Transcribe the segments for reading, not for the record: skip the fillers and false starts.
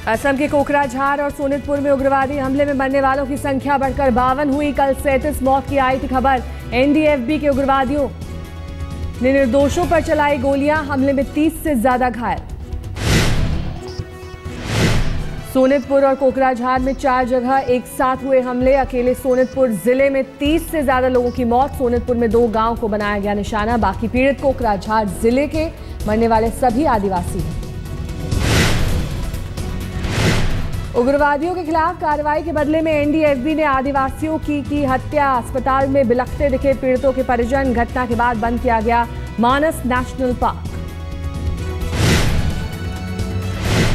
असम के कोकराझार और सोनितपुर में उग्रवादी हमले में मरने वालों की संख्या बढ़कर 52 हुई। कल 37 मौत की आई थी खबर। एनडीएफबी के उग्रवादियों ने निर्दोषों पर चलाई गोलियां। हमले में 30 से ज्यादा घायल। सोनितपुर और कोकराझार में 4 जगह एक साथ हुए हमले। अकेले सोनितपुर जिले में 30 से ज्यादा लोगों की मौत। सोनितपुर में 2 गांव को बनाया गया निशाना। बाकी पीड़ित कोकराझार जिले के मरने वाले सभी आदिवासी हैं। उग्रवादियों के खिलाफ कार्रवाई के बदले में एनडीएफबी ने आदिवासियों की हत्या। अस्पताल में बिलखते दिखे पीड़ितों के परिजन। घटना के बाद बंद किया गया मानस नेशनल पार्क।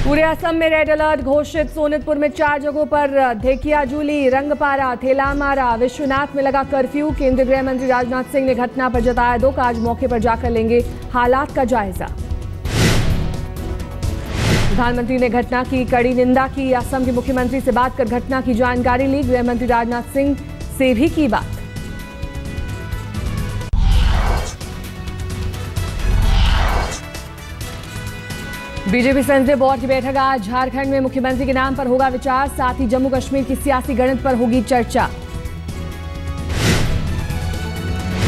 पूरे असम में रेड अलर्ट घोषित। सोनितपुर में 4 जगहों पर धेकियाजुली, रंगपारा, थेलामारा, विश्वनाथ में लगा कर्फ्यू। केंद्रीय गृह मंत्री राजनाथ सिंह ने घटना पर जताया दुख। आज मौके पर जाकर लेंगे हालात का जायजा। प्रधानमंत्री ने घटना की कड़ी निंदा की। असम के मुख्यमंत्री से बात कर घटना की जानकारी ली। गृह मंत्री राजनाथ सिंह से भी की बात। बीजेपी संसदीय बोर्ड की बैठक आज। झारखंड में मुख्यमंत्री के नाम पर होगा विचार। साथ ही जम्मू कश्मीर की सियासी गणित पर होगी चर्चा।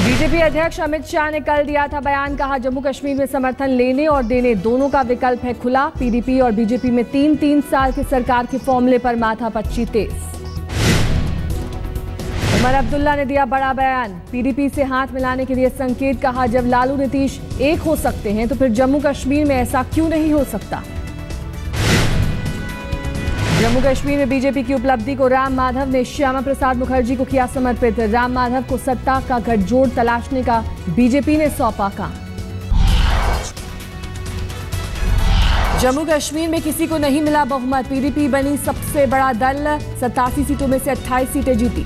बीजेपी अध्यक्ष अमित शाह ने कल दिया था बयान। कहा जम्मू कश्मीर में समर्थन लेने और देने दोनों का विकल्प है खुला। पीडीपी और बीजेपी में 3-3 साल की सरकार के फॉर्मूले पर माथापच्ची तेज। उमर अब्दुल्ला ने दिया बड़ा बयान। पीडीपी से हाथ मिलाने के लिए संकेत। कहा जब लालू नीतीश एक हो सकते हैं तो फिर जम्मू कश्मीर में ऐसा क्यों नहीं हो सकता। जम्मू कश्मीर में बीजेपी की उपलब्धि को राम माधव ने श्यामा प्रसाद मुखर्जी को किया समर्पित। राम माधव को सत्ता का गठजोड़ तलाशने का बीजेपी ने सौंपा काम। जम्मू कश्मीर में किसी को नहीं मिला बहुमत। पीडीपी बनी सबसे बड़ा दल। 87 सीटों में से 28 सीटें जीती।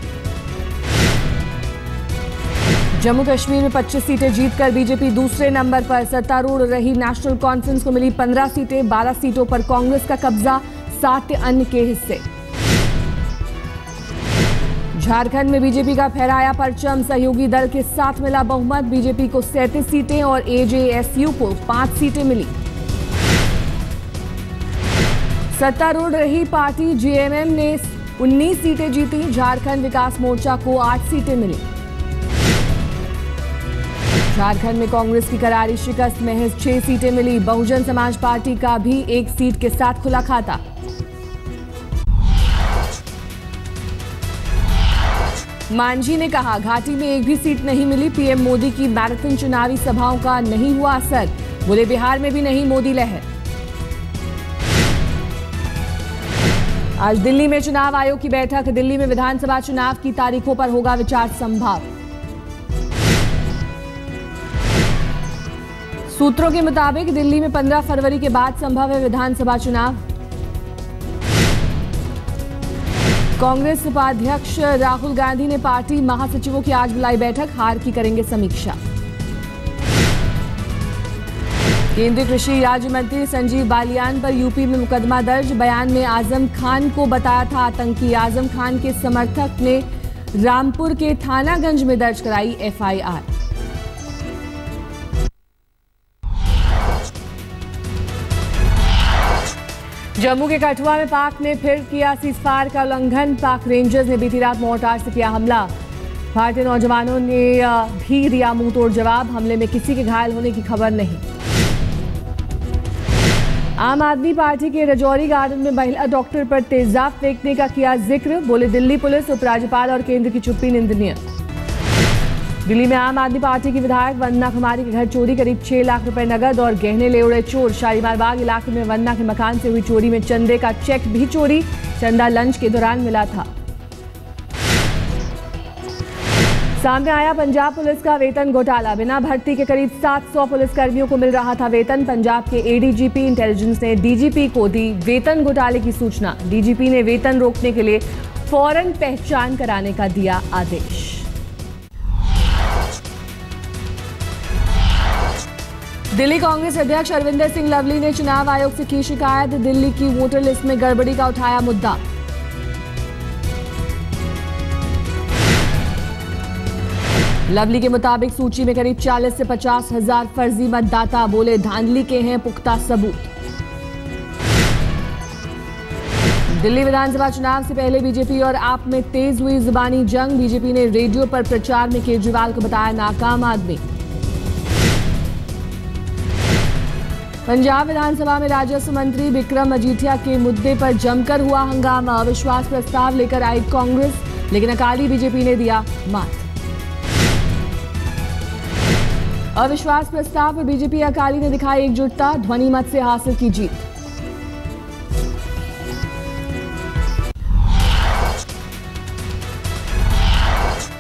जम्मू कश्मीर में 25 सीटें जीतकर बीजेपी दूसरे नंबर पर। सत्तारूढ़ रही नेशनल कॉन्फ्रेंस को मिली 15 सीटें। 12 सीटों पर कांग्रेस का कब्जा, 7 अन्य के हिस्से। झारखंड में बीजेपी का फहराया परचम। सहयोगी दल के साथ मिला बहुमत। बीजेपी को 37 सीटें और एजेएसयू को 5 सीटें मिली। सत्तारूढ़ रही पार्टी जेएमएम ने 19 सीटें जीती। झारखंड विकास मोर्चा को 8 सीटें मिली। झारखंड में कांग्रेस की करारी शिकस्त, महज 6 सीटें मिली। बहुजन समाज पार्टी का भी 1 सीट के साथ खुला खाता। मांझी ने कहा घाटी में एक भी सीट नहीं मिली। पीएम मोदी की मैराथन चुनावी सभाओं का नहीं हुआ असर। बोले बिहार में भी नहीं मोदी लहर। आज दिल्ली में चुनाव आयोग की बैठक। दिल्ली में विधानसभा चुनाव की तारीखों पर होगा विचार संभव। सूत्रों के मुताबिक दिल्ली में 15 फरवरी के बाद संभव है विधानसभा चुनाव। कांग्रेस उपाध्यक्ष राहुल गांधी ने पार्टी महासचिवों की आज बुलाई बैठक। हार की करेंगे समीक्षा। केंद्रीय कृषि राज्य मंत्री संजीव बालियान पर यूपी में मुकदमा दर्ज। बयान में आजम खान को बताया था आतंकी। आजम खान के समर्थक ने रामपुर के थानागंज में दर्ज कराई एफआईआर। जम्मू के कठुआ में पाक ने फिर किया सीजफायर का उल्लंघन। पाक रेंजर्स ने बीती रात मोर्टार से किया हमला। भारतीय नौजवानों ने भी दिया मुंह तोड़ जवाब। हमले में किसी के घायल होने की खबर नहीं। आम आदमी पार्टी के रजौरी गार्डन में महिला डॉक्टर पर तेजाब फेंकने का किया जिक्र। बोले दिल्ली पुलिस, उपराज्यपाल और केंद्र की चुप्पी निंदनीय। दिल्ली में आम आदमी पार्टी की विधायक वंदना कुमारी के घर चोरी। करीब 6 लाख रुपए नगद और गहने ले उड़े चोर। शालीमार बाग इलाके में वंदना के मकान से हुई चोरी में चंदे का चेक भी चोरी। चंदा लंच के दौरान मिला था। सामने आया पंजाब पुलिस का वेतन घोटाला। बिना भर्ती के करीब 700 पुलिसकर्मियों को मिल रहा था वेतन। पंजाब के एडीजीपी इंटेलिजेंस ने डीजीपी को दी वेतन घोटाले की सूचना। डीजीपी ने वेतन रोकने के लिए फौरन पहचान कराने का दिया आदेश। दिल्ली कांग्रेस अध्यक्ष अरविंदर सिंह लवली ने चुनाव आयोग से की शिकायत। दिल्ली की वोटर लिस्ट में गड़बड़ी का उठाया मुद्दा। लवली के मुताबिक सूची में करीब 40 से 50 हजार फर्जी मतदाता। बोले धांधली के हैं पुख्ता सबूत। दिल्ली विधानसभा चुनाव से पहले बीजेपी और आप में तेज हुई जुबानी जंग। बीजेपी ने रेडियो पर प्रचार में केजरीवाल को बताया नाकाम आदमी। पंजाब विधानसभा में राजस्व मंत्री विक्रम मजीठिया के मुद्दे पर जमकर हुआ हंगामा। अविश्वास प्रस्ताव लेकर आई कांग्रेस, लेकिन अकाली बीजेपी ने दिया मात। अविश्वास प्रस्ताव पर बीजेपी अकाली ने दिखाई एकजुटता, ध्वनि मत से हासिल की जीत।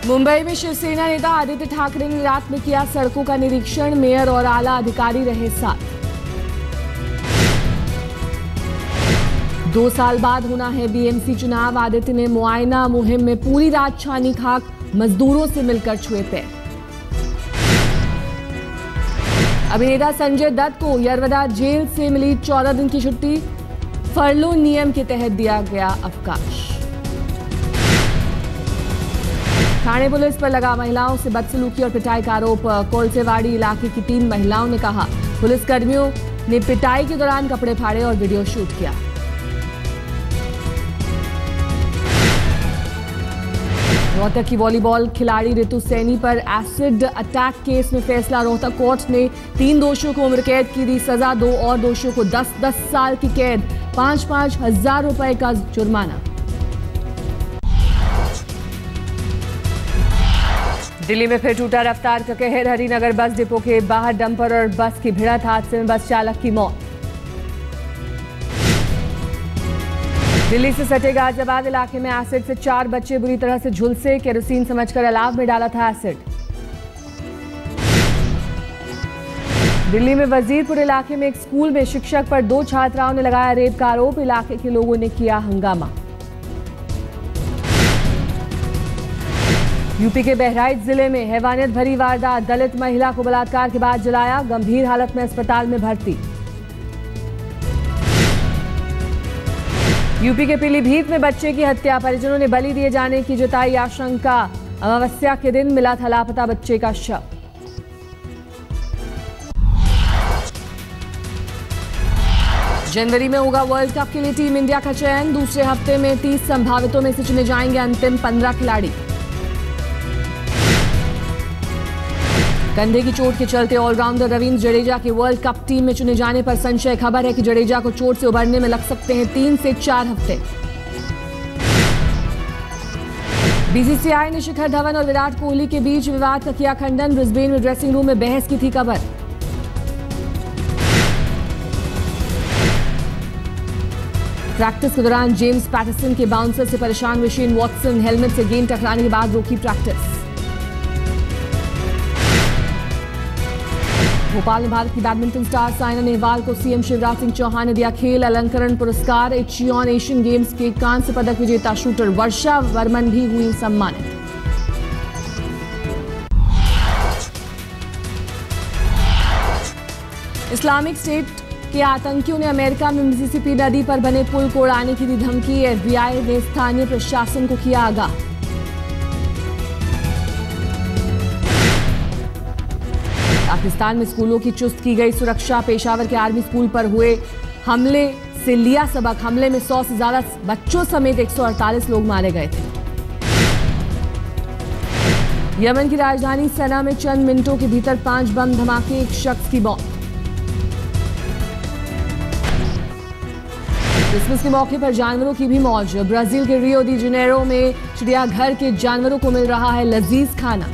मुंबई में शिवसेना नेता आदित्य ठाकरे ने रात में किया सड़कों का निरीक्षण। मेयर और आला अधिकारी रहे साथ। 2 साल बाद होना है बीएमसी चुनाव। आदित्य ने मुआयना मुहिम में पूरी रात छानी खाक, मजदूरों से मिलकर छुए पैर। अभिनेता संजय दत्त को यरवदा जेल से मिली 14 दिन की छुट्टी। फरलो नियम के तहत दिया गया अवकाश। थाने पुलिस पर लगा महिलाओं से बदसलूकी और पिटाई का आरोप। कोलसेवाड़ी इलाके की 3 महिलाओं ने कहा पुलिसकर्मियों ने पिटाई के दौरान कपड़े फाड़े और वीडियो शूट किया। रोहतक की वॉलीबॉल खिलाड़ी रितु सैनी पर एसिड अटैक केस में फैसला। रोहतक कोर्ट ने 3 दोषियों को उम्र कैद की दी सजा। 2 और दोषियों को 10-10 साल की कैद, 5-5 हजार रुपए का जुर्माना। दिल्ली में फिर टूटा रफ्तार का कहर। हरिनगर बस डिपो के बाहर डंपर और बस की भिड़ंत, हादसे में बस चालक की मौत। दिल्ली से सटे गाजियाबाद इलाके में एसिड से 4 बच्चे बुरी तरह से झुलसे। केरोसिन समझकर अलाव में डाला था एसिड। दिल्ली में वजीरपुर इलाके में एक स्कूल में शिक्षक पर 2 छात्राओं ने लगाया रेप का आरोप। इलाके के लोगों ने किया हंगामा। यूपी के बहराइच जिले में हैवानियत भरी वारदात। दलित महिला को बलात्कार के बाद जलाया, गंभीर हालत में अस्पताल में भर्ती। यूपी के पीलीभीत में बच्चे की हत्या, परिजनों ने बलि दिए जाने की जताई आशंका। अमावस्या के दिन मिला था लापता बच्चे का शव। जनवरी में होगा वर्ल्ड कप के लिए टीम इंडिया का चयन। दूसरे हफ्ते में 30 संभावितों में से चुने जाएंगे अंतिम 15 खिलाड़ी। कंधे की चोट के चलते ऑलराउंडर रवींद्र जडेजा के वर्ल्ड कप टीम में चुने जाने पर संशय। खबर है कि जडेजा को चोट से उबरने में लग सकते हैं 3 से 4 हफ्ते। बीसीसीआई ने शिखर धवन और विराट कोहली के बीच विवाद का किया खंडन। ब्रिस्बेन में ड्रेसिंग रूम में बहस की थी खबर। प्रैक्टिस के दौरान जेम्स पैटरसन के बाउंसर से परेशान विशेन वॉटसन, हेलमेट से गेंद टकराने के बाद रोकी प्रैक्टिस। भोपाल में भारत की बैडमिंटन स्टार साइना नेहवाल को सीएम शिवराज सिंह चौहान ने दिया खेल अलंकरण पुरस्कार। एचियन एशियन गेम्स के कांस्य पदक विजेता शूटर वर्षा वर्मन भी हुई सम्मानित। इस्लामिक स्टेट के आतंकियों ने अमेरिका में मिसिसिपी नदी पर बने पुल को उड़ाने की दी धमकी। एफबीआई ने स्थानीय प्रशासन को किया आगाह। पाकिस्तान में स्कूलों की चुस्त की गई सुरक्षा। पेशावर के आर्मी स्कूल पर हुए हमले से लिया सबक। हमले में 100 से ज्यादा बच्चों समेत 148 लोग मारे गए थे। यमन की राजधानी सना में चंद मिनटों के भीतर 5 बम धमाके, 1 शख्स की मौत। क्रिसमस के मौके पर जानवरों की भी मौज। ब्राजील के रियो डी जेनेरो में चिड़ियाघर के जानवरों को मिल रहा है लजीज खाना।